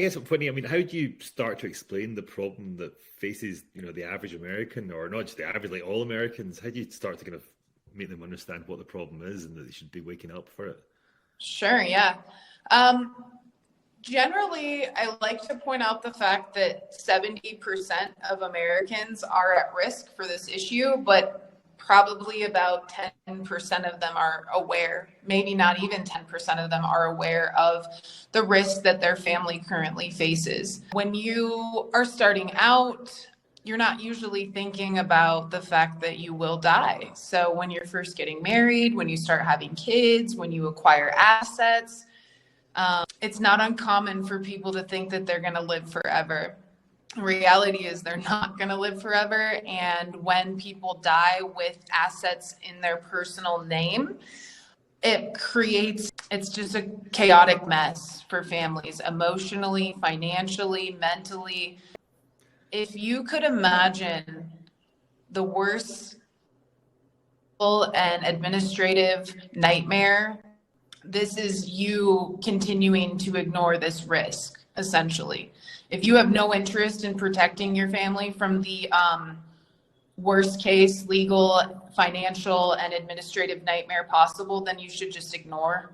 I guess, Whitney, I mean, how do you start to explain the problem that faces, the average American, or not just the average, like all Americans? How do you start to kind of make them understand what the problem is and that they should be waking up for it? Sure, yeah. Generally, I like to point out the fact that 70% of Americans are at risk for this issue, but probably about 10% of them are aware, maybe not even 10% of them are aware of the risk that their family currently faces. When you are starting out, you're not usually thinking about the fact that you will die. So when you're first getting married, when you start having kids, when you acquire assets, it's not uncommon for people to think that they're going to live forever. Reality is they're not going to live forever. And when people die with assets in their personal name, it's just a chaotic mess for families, emotionally, financially, mentally. If you could imagine the worst and administrative nightmare, this is you continuing to ignore this risk, essentially. If you have no interest in protecting your family from the worst case legal, financial, and administrative nightmare possible, then you should just ignore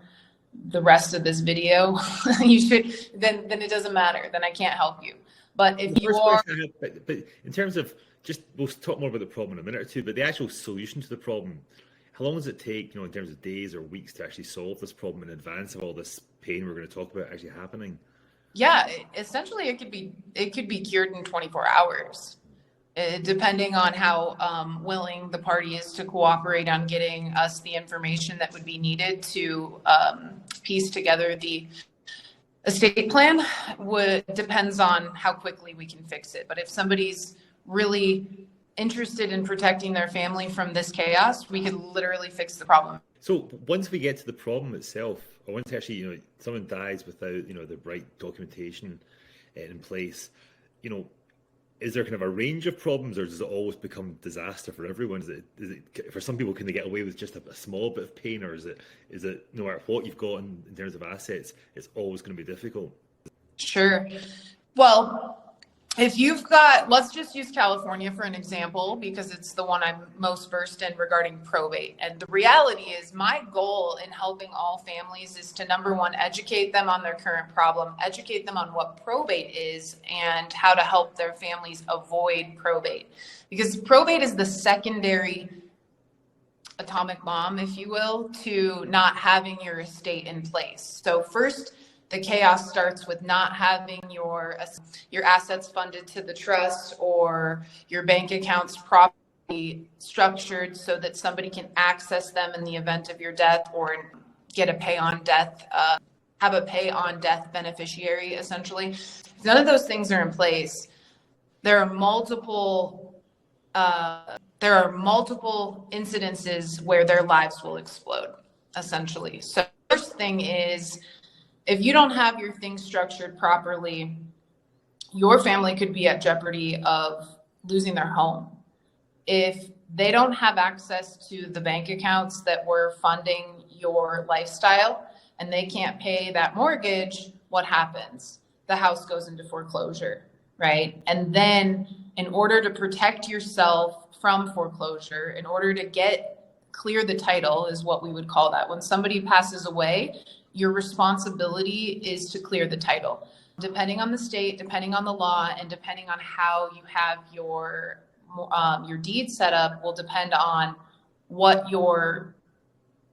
the rest of this video. Then it doesn't matter. Then I can't help you. But if you are... But in terms of, we'll talk more about the problem in a minute or two, but the actual solution to the problem, how long does it take, in terms of days or weeks to actually solve this problem in advance of all this pain we're going to talk about actually happening? Yeah, essentially it could be cured in 24 hours, depending on how willing the party is to cooperate on getting us the information that would be needed to piece together the estate plan. Depends on how quickly we can fix it. But if somebody's really interested in protecting their family from this chaos, we could literally fix the problem. So once we get to the problem itself, or once actually, someone dies without, the right documentation in place, is there kind of a range of problems, or does it always become disaster for everyone? Is it for some people, can they get away with just a small bit of pain, or is it no matter what you've got in terms of assets, it's always going to be difficult? Sure. Well, if you've got, let's just use California for an example, because it's the one I'm most versed in regarding probate. And the reality is my goal in helping all families is to, number one, educate them on their current problem, educate them on what probate is and how to help their families avoid probate. Because probate is the secondary atomic bomb, if you will, to not having your estate in place. So first, the chaos starts with not having your assets funded to the trust or your bank accounts properly structured so that somebody can access them in the event of your death, or get a pay on death, have a pay on death beneficiary, essentially. If none of those things are in place, there are multiple incidences where their lives will explode, essentially. So the first thing is, if you don't have your things structured properly, your family could be at jeopardy of losing their home. If they don't have access to the bank accounts that were funding your lifestyle and they can't pay that mortgage, what happens? The house goes into foreclosure, right? And then in order to protect yourself from foreclosure, in order to clear the title is what we would call that. When somebody passes away, your responsibility is to clear the title. Depending on the state, depending on the law, and depending on how you have your deed set up will depend on what your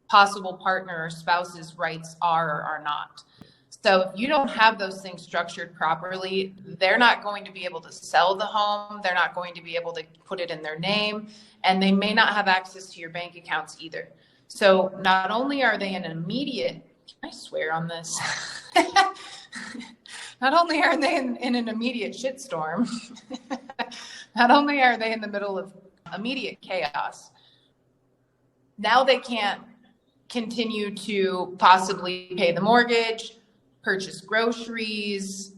possible partner or spouse's rights are or are not. So if you don't have those things structured properly, they're not going to be able to sell the home. They're not going to be able to put it in their name, and they may not have access to your bank accounts either. So not only are they in an immediate, can I swear on this? Not only are they in an immediate shitstorm, not only are they in the middle of immediate chaos, now they can't continue to possibly pay the mortgage, purchase groceries,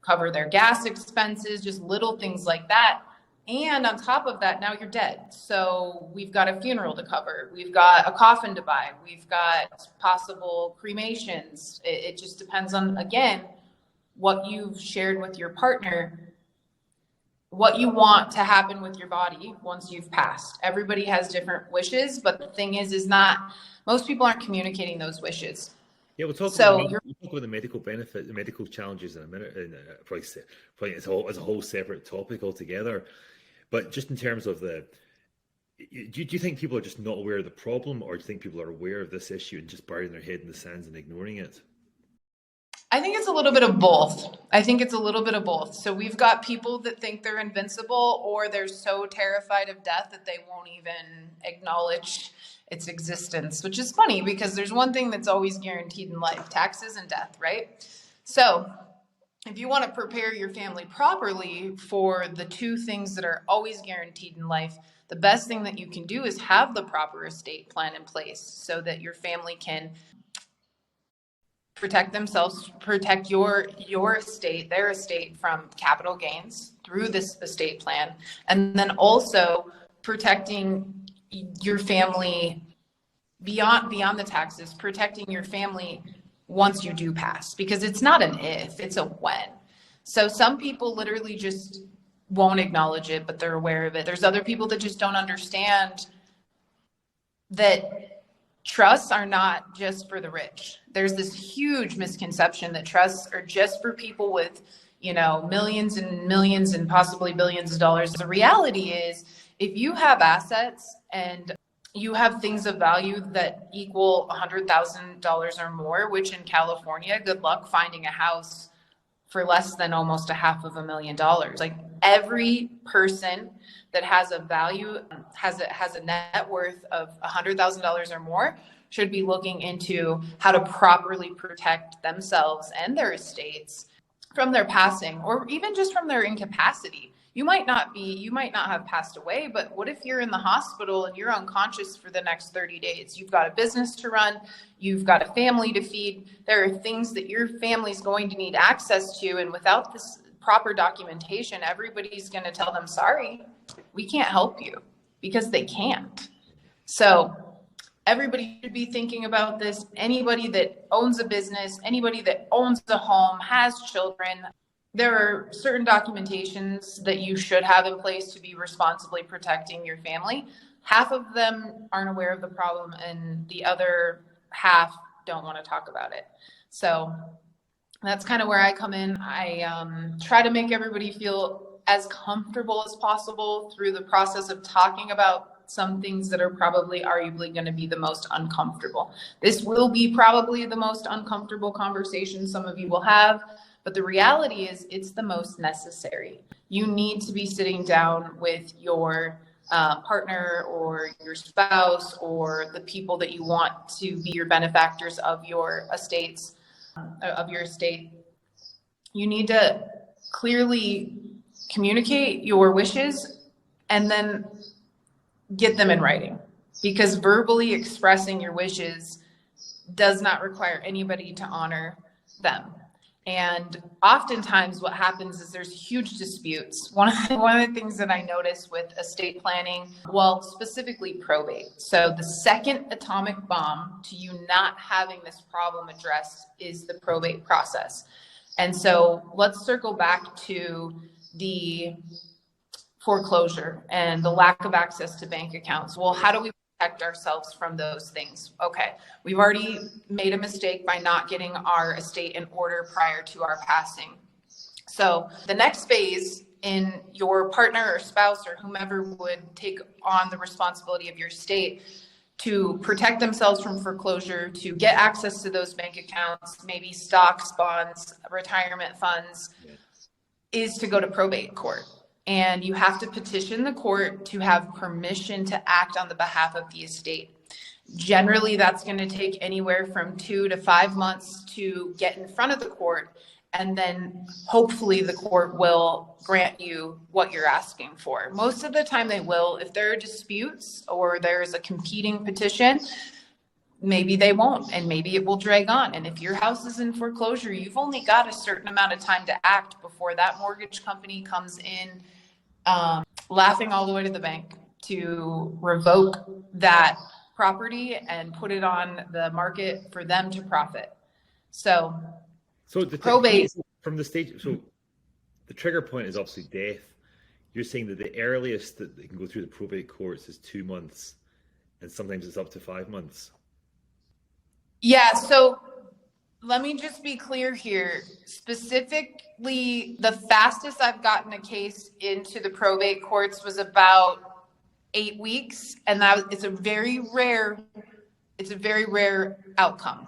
cover their gas expenses, just little things like that. And on top of that, now you're dead. So we've got a funeral to cover. We've got a coffin to buy. We've got possible cremations. It just depends on, again, what you've shared with your partner, what you want to happen with your body once you've passed. Everybody has different wishes, but the thing is not, most people aren't communicating those wishes. Yeah, we'll talk So about the medical benefit, the medical challenges in a minute, and probably it's a whole separate topic altogether. But just in terms of do you think people are just not aware of the problem, or do you think people are aware of this issue and just burying their head in the sands and ignoring it? I think it's a little bit of both. So we've got people that think they're invincible, or they're so terrified of death that they won't even acknowledge its existence, which is funny because there's one thing that's always guaranteed in life: taxes and death, right? So if you want to prepare your family properly for the two things that are always guaranteed in life, the best thing that you can do is have the proper estate plan in place so that your family can protect themselves, protect your estate, their estate, from capital gains through this estate plan, and then also protecting your family beyond the taxes, protecting your family once you do pass, because it's not an if, it's a when. So some people literally just won't acknowledge it, but they're aware of it. There's other people that just don't understand that trusts are not just for the rich. There's this huge misconception that trusts are just for people with, millions and millions and possibly billions of dollars. The reality is, if you have assets and you have things of value that equal $100,000 or more, which in California, good luck finding a house for less than almost $500,000. Like, every person that has a value, has a net worth of $100,000 or more, should be looking into how to properly protect themselves and their estates from their passing, or even just from their incapacity. You might not have passed away, but what if you're in the hospital and you're unconscious for the next 30 days? You've got a business to run, you've got a family to feed. There are things that your family's going to need access to, and without this proper documentation, everybody's going to tell them, sorry, we can't help you, because they can't. So everybody should be thinking about this. Anybody that owns a business, anybody that owns a home, has children, there are certain documentations that you should have in place to be responsibly protecting your family. Half of them aren't aware of the problem, and the other half don't want to talk about it. So that's kind of where I come in. I try to make everybody feel as comfortable as possible through the process of talking about some things that are probably arguably going to be the most uncomfortable. This will be probably the most uncomfortable conversation some of you will have, but the reality is it's the most necessary. You need to be sitting down with your partner or your spouse or the people that you want to be your benefactors of your estates, of your estate. You need to clearly communicate your wishes and then get them in writing, because verbally expressing your wishes does not require anybody to honor them. And oftentimes what happens is there's huge disputes. One of the things that I notice with estate planning, well, specifically probate. So the second atomic bomb to you not having this problem addressed is the probate process. And so let's circle back to the foreclosure and the lack of access to bank accounts. Well, how do we protect ourselves from those things? Okay, we've already made a mistake by not getting our estate in order prior to our passing. So the next phase in your partner or spouse or whomever would take on the responsibility of your estate to protect themselves from foreclosure, to get access to those bank accounts, maybe stocks, bonds, retirement funds, is to go to probate court. And you have to petition the court to have permission to act on the behalf of the estate. Generally, that's going to take anywhere from 2 to 5 months to get in front of the court. And then hopefully the court will grant you what you're asking for. Most of the time they will. If there are disputes or there's a competing petition, maybe they won't, and maybe it will drag on. And if your house is in foreclosure, you've only got a certain amount of time to act before that mortgage company comes in laughing all the way to the bank to revoke that property and put it on the market for them to profit. So the probate. from the stage, so the trigger point is obviously death. You're saying that the earliest that they can go through the probate courts is 2 months, and sometimes it's up to 5 months. Yeah, so let me just be clear here. Specifically, the fastest I've gotten a case into the probate courts was about 8 weeks, and it's a very rare outcome.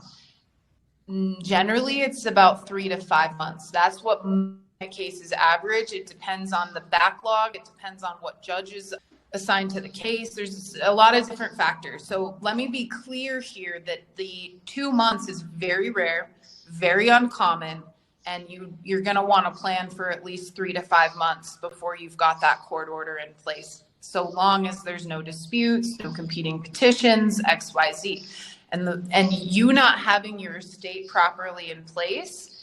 Generally, it's about 3 to 5 months. That's what my cases average. It depends on the backlog. It depends on what judges assigned to the case. There's a lot of different factors. So let me be clear here that the 2 months is very rare, very uncommon, and you're going to want to plan for at least 3 to 5 months before you've got that court order in place. So long as there's no disputes, no competing petitions, XYZ. And you not having your estate properly in place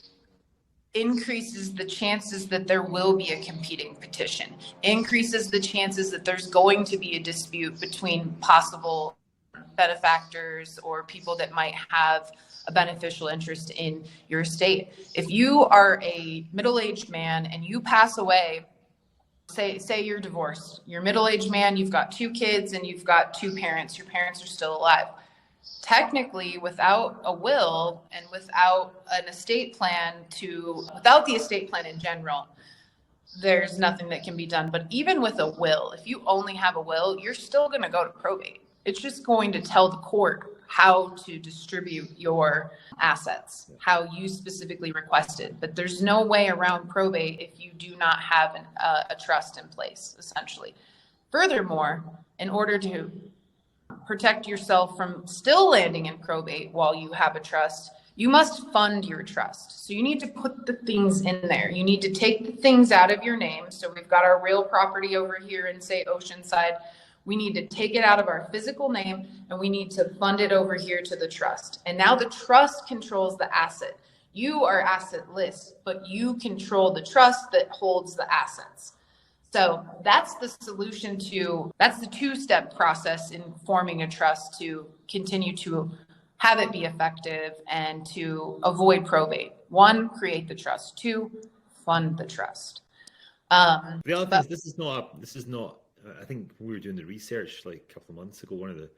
increases the chances that there will be a competing petition, increases the chances that there's going to be a dispute between possible benefactors or people that might have a beneficial interest in your estate. If you are a middle-aged man and you pass away, say you're divorced, you're a middle-aged man, you've got 2 kids and you've got 2 parents, your parents are still alive. Technically, without a will and without an estate plan without the estate plan in general, there's nothing that can be done. But even with a will, if you only have a will, you're still going to go to probate. It's just going to tell the court how to distribute your assets, how you specifically requested. But there's no way around probate if you do not have a trust in place, essentially. Furthermore, in order to protect yourself from still landing in probate while you have a trust, you must fund your trust. So you need to put the things in there. You need to take the things out of your name. So we've got our real property over here in, say, Oceanside. We need to take it out of our physical name and we need to fund it over here to the trust. And now the trust controls the asset. You are assetless, but you control the trust that holds the assets. So that's the solution that's the 2-step process in forming a trust to continue to have it be effective and to avoid probate. 1, create the trust. 2, fund the trust. The other thing is this is not, I think when we were doing the research like a couple of months ago, one of the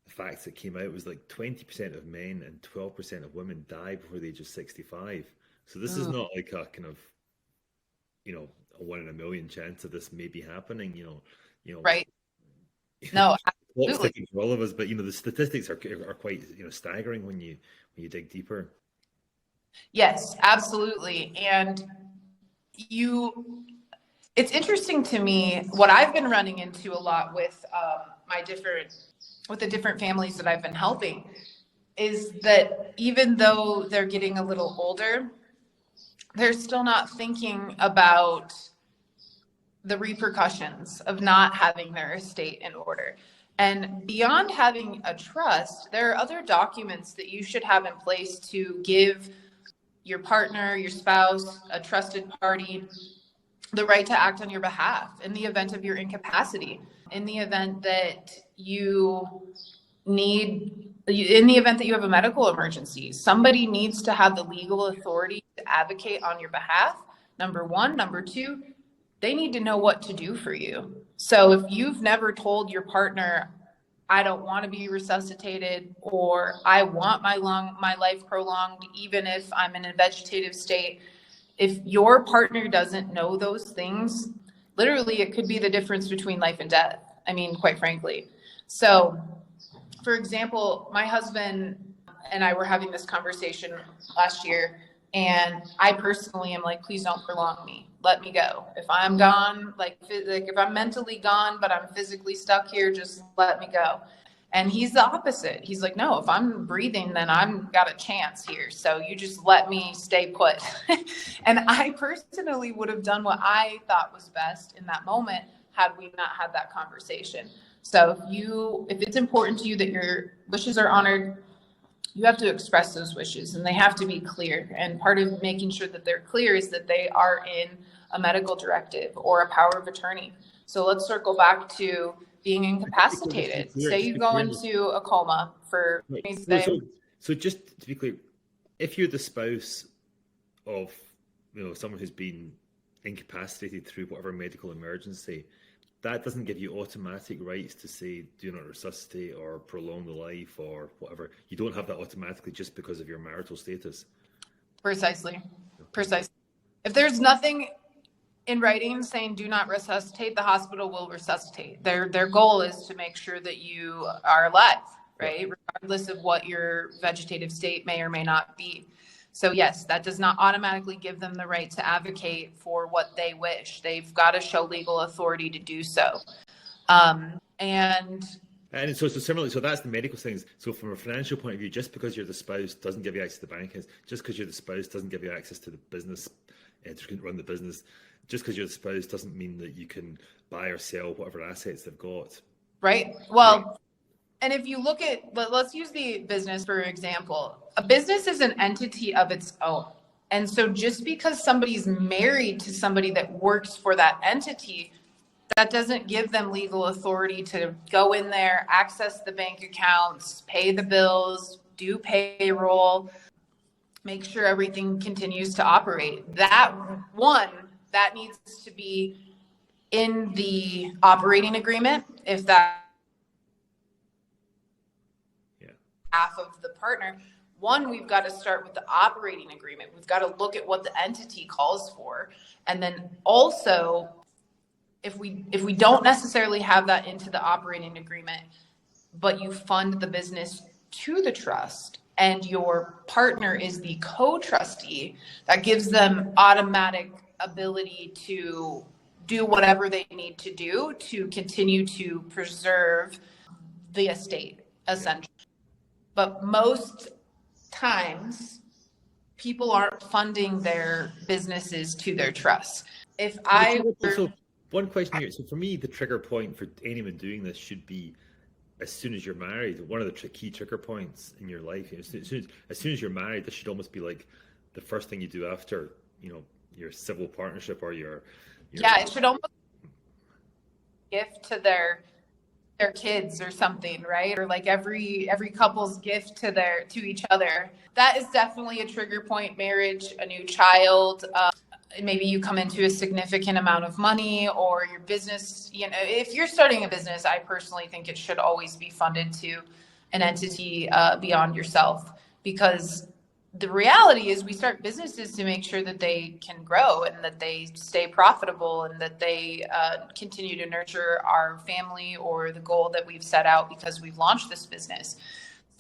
facts that came out was like 20% of men and 12% of women die before the age of 65. So this is not like a kind of, a 1 in a million chance of this may be happening, Right. No, absolutely. For all of us, but the statistics are quite staggering when you dig deeper. Yes, absolutely. And it's interesting to me what I've been running into a lot with the different families that I've been helping is that even though they're getting a little older, they're still not thinking about the repercussions of not having their estate in order. And beyond having a trust, there are other documents that you should have in place to give your partner, your spouse, a trusted party, the right to act on your behalf in the event of your incapacity, in the event that you have a medical emergency. Somebody needs to have the legal authority to advocate on your behalf, number 1. Number 2, they need to know what to do for you. So if you've never told your partner, I don't want to be resuscitated, or I want my life prolonged, even if I'm in a vegetative state, if your partner doesn't know those things, literally it could be the difference between life and death. I mean, quite frankly. So, for example, my husband and I were having this conversation last year, and I personally am like, please don't prolong me. Let me go. If I'm gone, like if I'm mentally gone, but I'm physically stuck here, just let me go. And he's the opposite. He's like, no, if I'm breathing, then I've got a chance here. So you just let me stay put. And I personally would have done what I thought was best in that moment had we not had that conversation. So if it's important to you that your wishes are honored, you have to express those wishes and they have to be clear. And part of making sure that they're clear is that they are in a medical directive or a power of attorney. So let's circle back to being incapacitated. Say you go into a coma for so just to be clear, if you're the spouse of someone who's been incapacitated through whatever medical emergency, that doesn't give you automatic rights to say do not resuscitate or prolong the life or whatever. You don't have that automatically just because of your marital status. Precisely. If there's nothing in writing saying do not resuscitate, the hospital will resuscitate. Their goal is to make sure that you are alive, right? Yeah. Regardless of what your vegetative state may or may not be. So yes, that does not automatically give them the right to advocate for what they wish. They've got to show legal authority to do so. And so similarly, so that's the medical things. So from a financial point of view, just because you're the spouse doesn't give you access to the bank accounts. Just because you're the spouse doesn't give you access to the business to run the business. Just because you're the spouse doesn't mean that you can buy or sell whatever assets they've got. Right. Well, and if you look at, let's use the business for example. A business is an entity of its own. And so just because somebody's married to somebody that works for that entity, that doesn't give them legal authority to go in there, access the bank accounts, pay the bills, do payroll, make sure everything continues to operate. That needs to be in the operating agreement. If that half of the partner, we've got to start with the operating agreement. We've got to look at what the entity calls for. And then also, if we don't necessarily have that into the operating agreement, but you fund the business to the trust and your partner is the co-trustee, that gives them automatic ability to do whatever they need to do to continue to preserve the estate, essentially. But most times, people aren't funding their businesses to their trusts. So one question here. So for me, the trigger point for anyone doing this should be as soon as you're married. One of the key trigger points in your life. As soon as you're married, this should almost be like the first thing you do after your civil partnership or your it should almost be a gift to their kids or something, right? Or like every couple's gift to each other. That is definitely a trigger point. Marriage, a new child, maybe you come into a significant amount of money, or your business, if you're starting a business, I personally think it should always be funded to an entity beyond yourself, because the reality is we start businesses to make sure that they can grow and that they stay profitable and that they continue to nurture our family or the goal that we've set out because we've launched this business.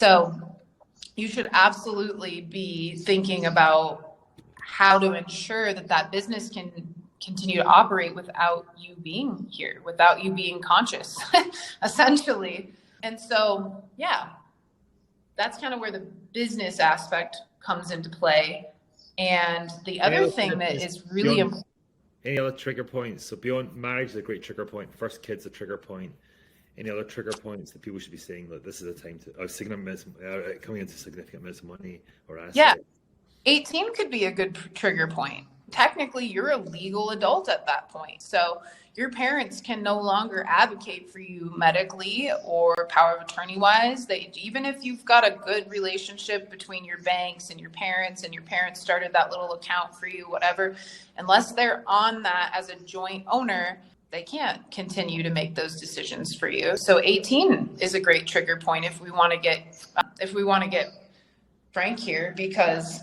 So you should absolutely be thinking about how to ensure that business can continue to operate without you being here, without you being conscious, essentially. And so, that's kind of where the business aspect comes into play. And the other thing that is really important. Any other trigger points? So beyond marriage is a great trigger point. First kid's a trigger point. Any other trigger points that people should be saying that this is a time to coming into significant amounts of money or assets? Yeah, 18 could be a good trigger point. Technically, you're a legal adult at that point. So your parents can no longer advocate for you medically or power of attorney wise. Even if you've got a good relationship between your banks and your parents started that little account for you, whatever, unless they're on that as a joint owner, they can't continue to make those decisions for you. So 18 is a great trigger point if we want to get frank here, because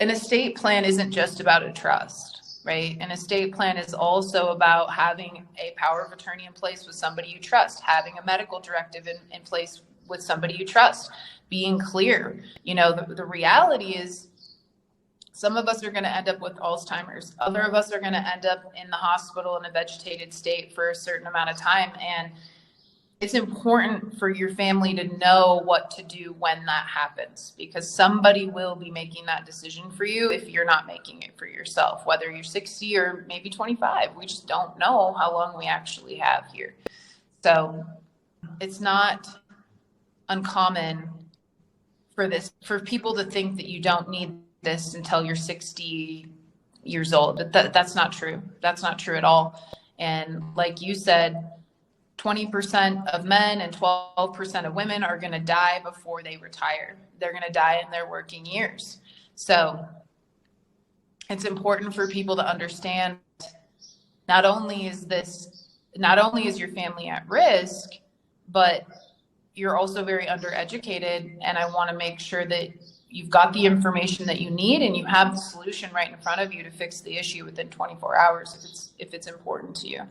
an estate plan isn't just about a trust, right? An estate plan is also about having a power of attorney in place with somebody you trust, having a medical directive in place with somebody you trust, being clear. The reality is some of us are going to end up with Alzheimer's. Other of us are going to end up in the hospital in a vegetated state for a certain amount of time. And it's important for your family to know what to do when that happens, because somebody will be making that decision for you if you're not making it for yourself, whether you're 60 or maybe 25. We just don't know how long we actually have here. So it's not uncommon for people to think that you don't need this until you're 60 years old. That's not true. That's not true at all. And like you said, 20% of men and 12% of women are going to die before they retire. They're going to die in their working years. So it's important for people to understand not only is your family at risk, but you're also very undereducated. And I want to make sure that you've got the information that you need and you have the solution right in front of you to fix the issue within 24 hours if it's important to you.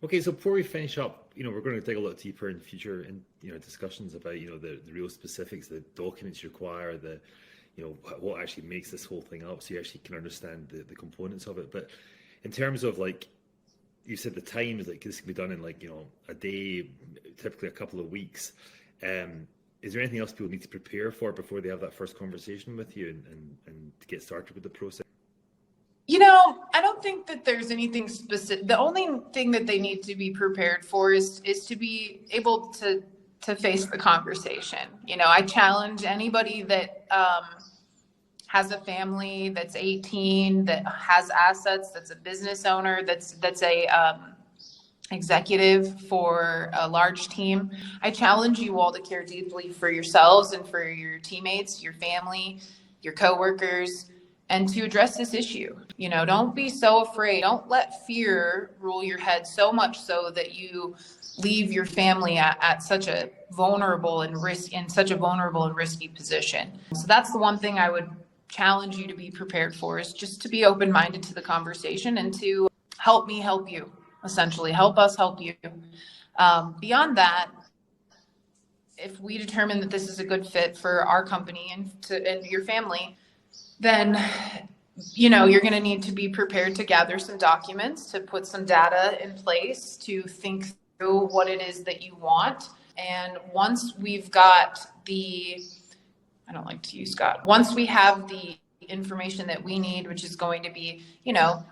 Okay, so before we finish up, we're going to dig a lot deeper in future and discussions about the real specifics, the documents you require, the what actually makes this whole thing up, so you actually can understand the components of it. But in terms of, like you said, the times, like this can be done in a day, typically a couple of weeks. Is there anything else people need to prepare for before they have that first conversation with you and to get started with the process? I don't think that there's anything specific. The only thing that they need to be prepared for is to be able to face the conversation. I challenge anybody that has a family that's 18, that has assets, that's a business owner, that's a executive for a large team. I challenge you all to care deeply for yourselves and for your teammates, your family, your coworkers, and to address this issue. Don't be so afraid. Don't let fear rule your head so much so that you leave your family at such a vulnerable and risky position. So that's the one thing I would challenge you to be prepared for, is just to be open-minded to the conversation and to help me help you, essentially. Help us help you. Beyond that, if we determine that this is a good fit for our company and your family, then you're going to need to be prepared to gather some documents, to put some data in place, to think through what it is that you want. And once we've got once we have the information that we need, which is going to be,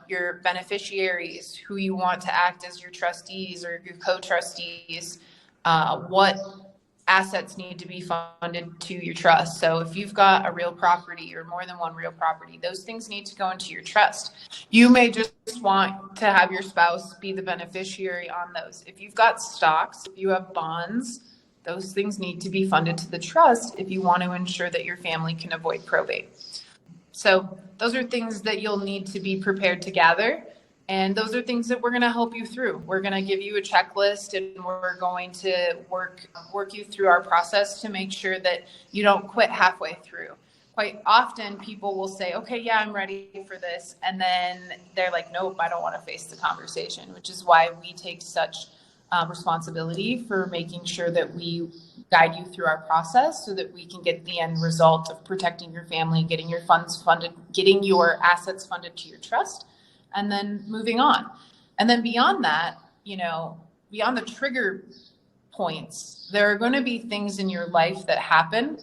your beneficiaries, who you want to act as your trustees or your co-trustees, what assets need to be funded to your trust. So if you've got a real property or more than one real property, those things need to go into your trust. You may just want to have your spouse be the beneficiary on those. If you've got stocks, if you have bonds, those things need to be funded to the trust if you want to ensure that your family can avoid probate. So those are things that you'll need to be prepared to gather. And those are things that we're going to help you through. We're going to give you a checklist, and we're going to work you through our process to make sure that you don't quit halfway through. Quite often people will say, okay, yeah, I'm ready for this. And then they're like, nope, I don't want to face the conversation, which is why we take such responsibility for making sure that we guide you through our process so that we can get the end result of protecting your family, getting your funds funded, getting your assets funded to your trust, and then moving on. And then beyond that, beyond the trigger points, there are going to be things in your life that happen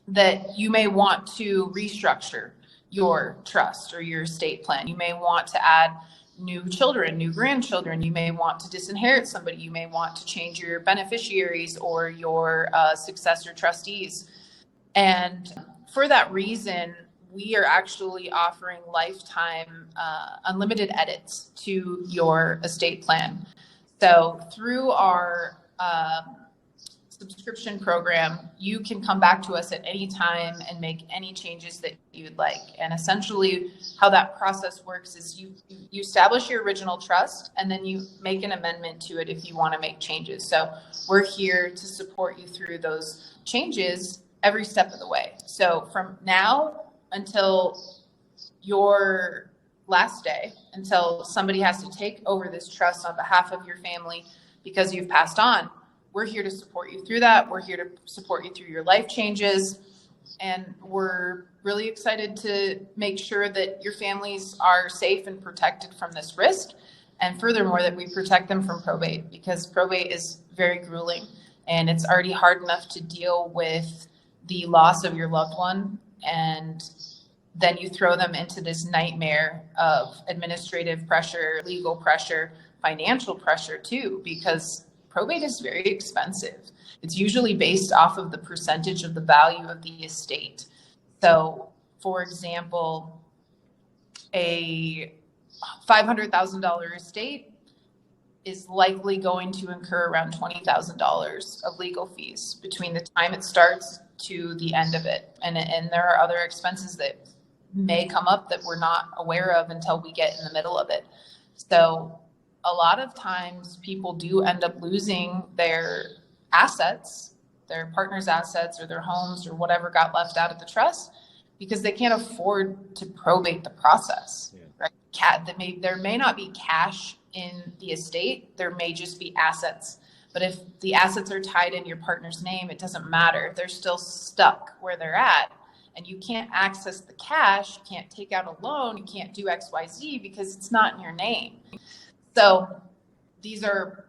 that you may want to restructure your trust or your estate plan. You may want to add new children, new grandchildren. You may want to disinherit somebody. You may want to change your beneficiaries or your successor trustees. And for that reason, we are actually offering lifetime unlimited edits to your estate plan. So through our subscription program, you can come back to us at any time and make any changes that you would like. And essentially how that process works is you establish your original trust, and then you make an amendment to it if you want to make changes. So we're here to support you through those changes every step of the way. So from now until your last day, until somebody has to take over this trust on behalf of your family because you've passed on, we're here to support you through that. We're here to support you through your life changes. And we're really excited to make sure that your families are safe and protected from this risk. And furthermore, that we protect them from probate, because probate is very grueling, and it's already hard enough to deal with the loss of your loved one. And then you throw them into this nightmare of administrative pressure, legal pressure, financial pressure too, because probate is very expensive. It's usually based off of the percentage of the value of the estate. So, for example, a $500,000 estate is likely going to incur around $20,000 of legal fees between the time it starts to the end of it. And there are other expenses that may come up that we're not aware of until we get in the middle of it. So a lot of times people do end up losing their assets, their partner's assets or their homes or whatever got left out of the trust because they can't afford to probate the process, right? There may not be cash in the estate. There may just be assets. But if the assets are tied in your partner's name, it doesn't matter. They're still stuck where they're at. And you can't access the cash, you can't take out a loan, you can't do XYZ because it's not in your name. So these are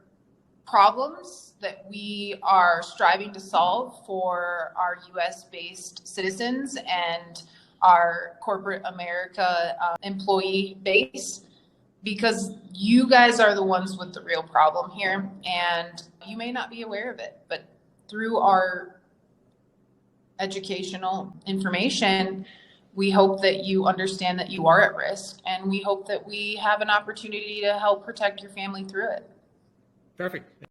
problems that we are striving to solve for our US-based citizens and our corporate America employee base, because you guys are the ones with the real problem here. And you may not be aware of it, but through our educational information, we hope that you understand that you are at risk, and we hope that we have an opportunity to help protect your family through it. Perfect.